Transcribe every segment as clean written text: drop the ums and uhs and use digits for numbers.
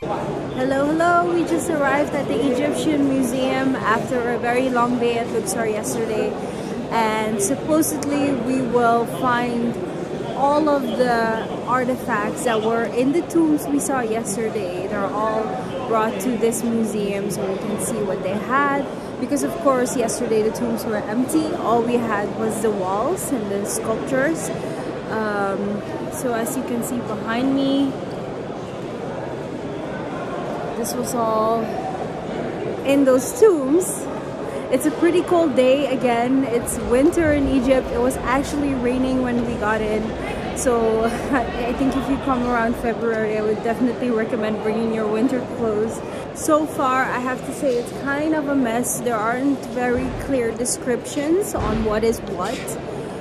Hello, hello! We just arrived at the Egyptian Museum after a very long day at Luxor yesterday, and supposedly we will find all of the artifacts that were in the tombs we saw yesterday. They're all brought to this museum so we can see what they had, because of course yesterday the tombs were empty. All we had was the walls and the sculptures. So as you can see behind me, this was all in those tombs. It's a pretty cold day again. It's winter in Egypt. It was actually raining when we got in. So I think if you come around February, I would definitely recommend bringing your winter clothes. So far, I have to say it's kind of a mess. There aren't very clear descriptions on what is what.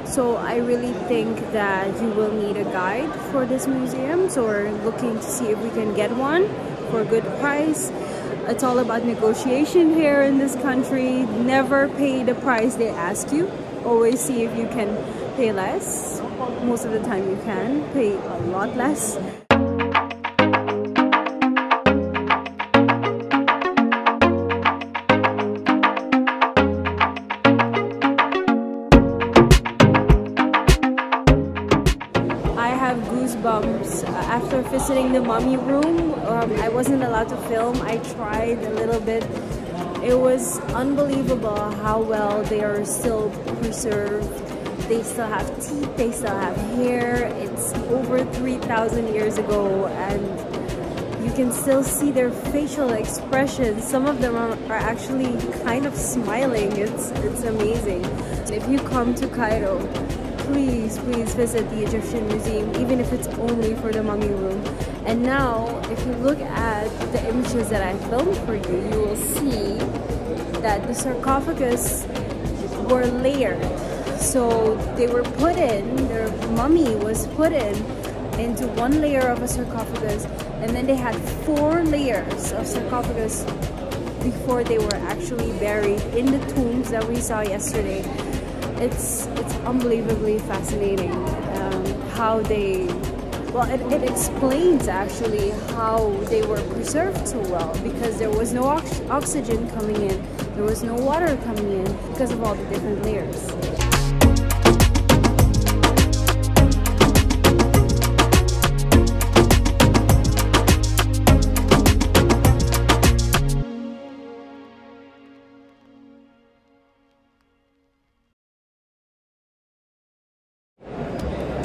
So I really think that you will need a guide for this museum. So we're looking to see if we can get one for a good price. It's all about negotiation here in this country. Never pay the price they ask you. Always see if you can pay less. Most of the time you can pay a lot less. Goosebumps after visiting the mummy room. I wasn't allowed to film. I tried a little bit. It was unbelievable how well they are still preserved. They still have teeth, they still have hair. It's over 3,000 years ago, and you can still see their facial expressions. Some of them are actually kind of smiling. It's amazing. If you come to Cairo, please visit the Egyptian Museum, even if it's only for the mummy room. And now, if you look at the images that I filmed for you, you will see that the sarcophagus were layered. So they were put in, their mummy was put into one layer of a sarcophagus, and then they had 4 layers of sarcophagus before they were actually buried in the tombs that we saw yesterday. It's unbelievably fascinating how they, well, it explains actually how they were preserved so well, because there was no oxygen coming in, there was no water coming in because of all the different layers.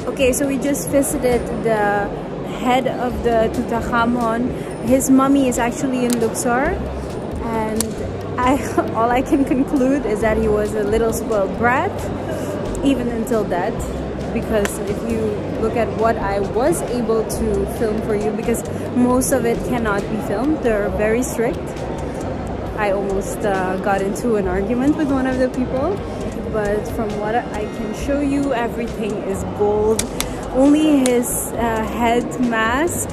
Okay, so we just visited the head of the Tutankhamun. His mummy is actually in Luxor, and all I can conclude is that he was a little spoiled brat, even until death. Because if you look at what I was able to film for you, because most of it cannot be filmed, they're very strict. I almost got into an argument with one of the people. But from what I can show you, everything is gold. Only his head mask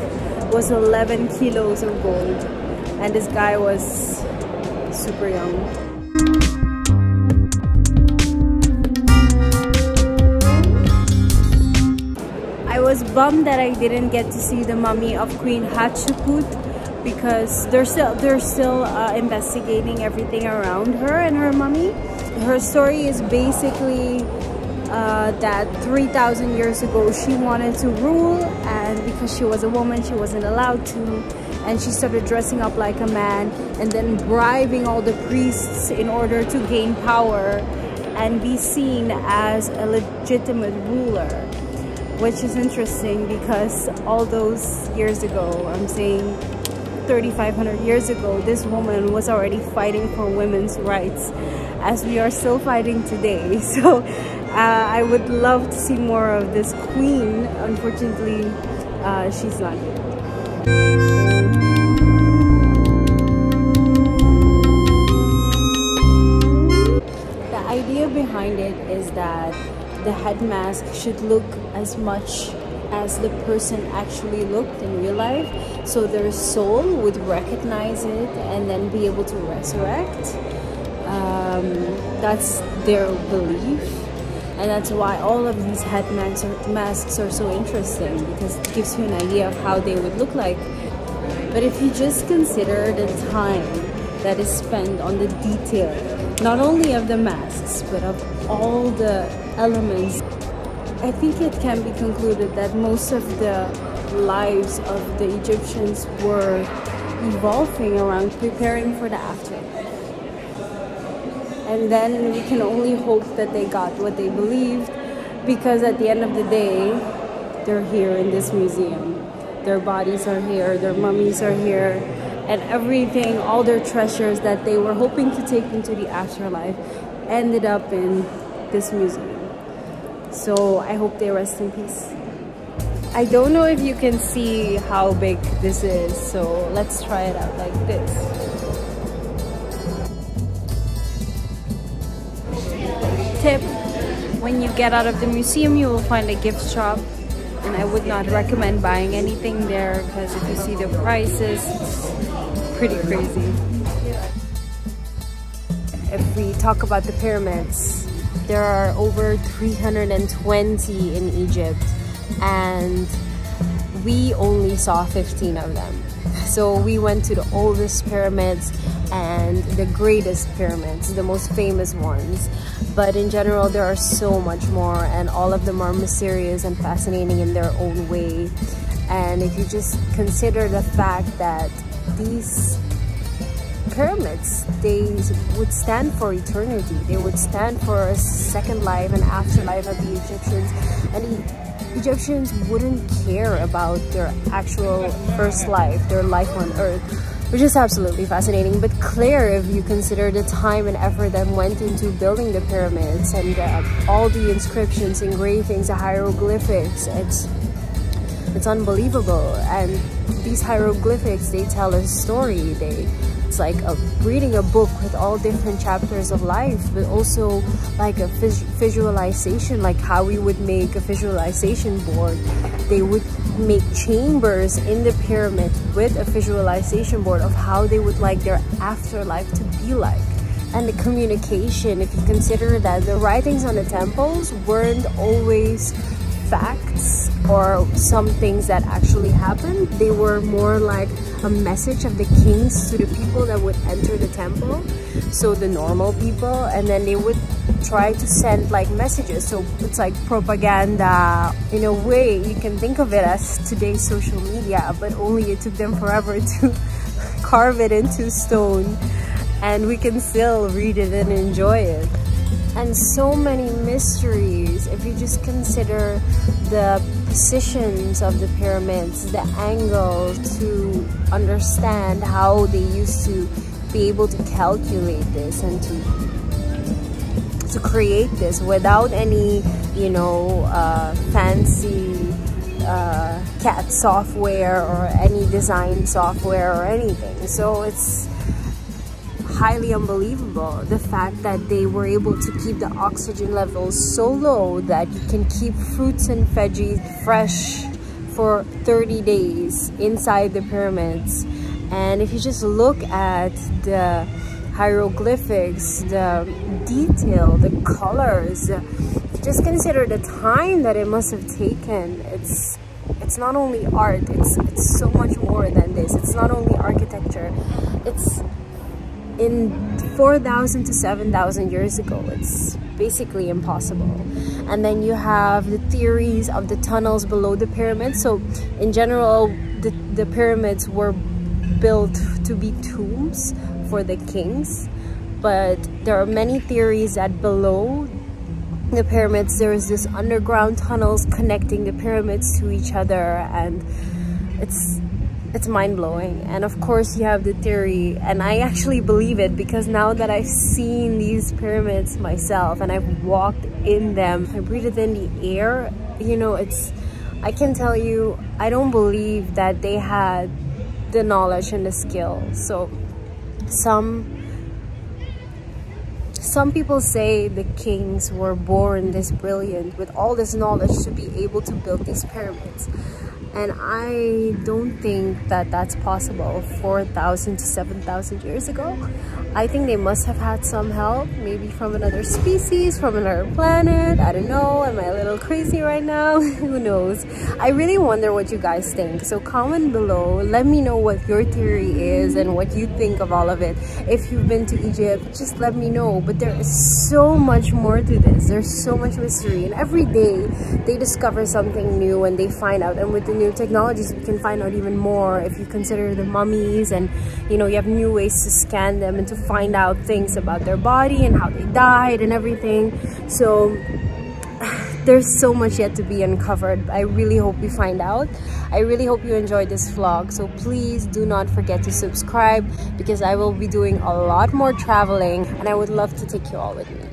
was 11 kilos of gold, and this guy was super young. I was bummed that I didn't get to see the mummy of Queen Hatshepsut, because they're still investigating everything around her and her mummy. Her story is basically that 3,000 years ago she wanted to rule, and because she was a woman she wasn't allowed to, and she started dressing up like a man and then bribing all the priests in order to gain power and be seen as a legitimate ruler, which is interesting because all those years ago, I'm saying 3,500 years ago, this woman was already fighting for women's rights, as we are still fighting today. So I would love to see more of this queen. Unfortunately, she's not here. The idea behind it is that the head mask should look as much as the person actually looked in real life, so their soul would recognize it and then be able to resurrect. That's their belief, and that's why all of these head masks are so interesting, because it gives you an idea of how they would look like. But if you just consider the time that is spent on the detail, not only of the masks, but of all the elements, I think it can be concluded that most of the lives of the Egyptians were evolving around preparing for the afterlife. And then we can only hope that they got what they believed, because at the end of the day, they're here in this museum. Their bodies are here, their mummies are here, and everything, all their treasures that they were hoping to take into the afterlife ended up in this museum. So I hope they rest in peace. I don't know if you can see how big this is, so let's try it out like this. Tip: when you get out of the museum, you will find a gift shop, and I would not recommend buying anything there because if you see the prices, it's pretty crazy. If we talk about the pyramids, there are over 320 in Egypt, and we only saw 15 of them. So we went to the oldest pyramids and the greatest pyramids, the most famous ones. But in general, there are so much more, and all of them are mysterious and fascinating in their own way. And if you just consider the fact that these pyramids, they would stand for eternity, they would stand for a second life and afterlife of the Egyptians, and Egyptians wouldn't care about their actual first life, their life on earth, which is absolutely fascinating, but clear if you consider the time and effort that went into building the pyramids, and all the inscriptions, engravings, the hieroglyphics. It's unbelievable. And these hieroglyphics, they tell a story. It's like reading a book with all different chapters of life, but also like a visualization, like how we would make a visualization board. They would make chambers in the pyramid with a visualization board of how they would like their afterlife to be like. And the communication, if you consider that the writings on the temples weren't always facts or some things that actually happened, they were more like a message of the kings to the people that would enter the temple, so the normal people, and then they would try to send like messages. So it's like propaganda in a way. You can think of it as today's social media, but only it took them forever to carve it into stone, and we can still read it and enjoy it. And so many mysteries if you just consider the positions of the pyramids, the angle, to understand how they used to be able to calculate this and to create this without any, you know, fancy CAD software or any design software or anything. So it's highly unbelievable, the fact that they were able to keep the oxygen levels so low that you can keep fruits and veggies fresh for 30 days inside the pyramids. And if you just look at the hieroglyphics, the detail, the colors, just consider the time that it must have taken. It's not only art, it's so much more than this. It's not only architecture, it's in 4,000 to 7,000 years ago. It's basically impossible. And then you have the theories of the tunnels below the pyramids. So in general, the pyramids were built to be tombs for the kings, but there are many theories that below the pyramids there is this underground tunnels connecting the pyramids to each other, and it's mind-blowing. And of course you have the theory, and I actually believe it because now that I've seen these pyramids myself and I've walked in them, I breathed in the air, you know, I can tell you, I don't believe that they had the knowledge and the skill. So some people say the kings were born this brilliant with all this knowledge to be able to build these pyramids. And I don't think that that's possible 4,000 to 7,000 years ago. I think they must have had some help, maybe from another species, from another planet. I don't know. Am I a little crazy right now? Who knows? I really wonder what you guys think. So comment below. Let me know what your theory is and what you think of all of it. If you've been to Egypt, just let me know. But there is so much more to this. There's so much mystery. And every day they discover something new and they find out. And with the new technologies, we can find out even more if you consider the mummies, and you know, you have new ways to scan them and to find out things about their body and how they died and everything. So there's so much yet to be uncovered. I really hope you find out. I really hope you enjoyed this vlog. So please do not forget to subscribe, because I will be doing a lot more traveling and I would love to take you all with me.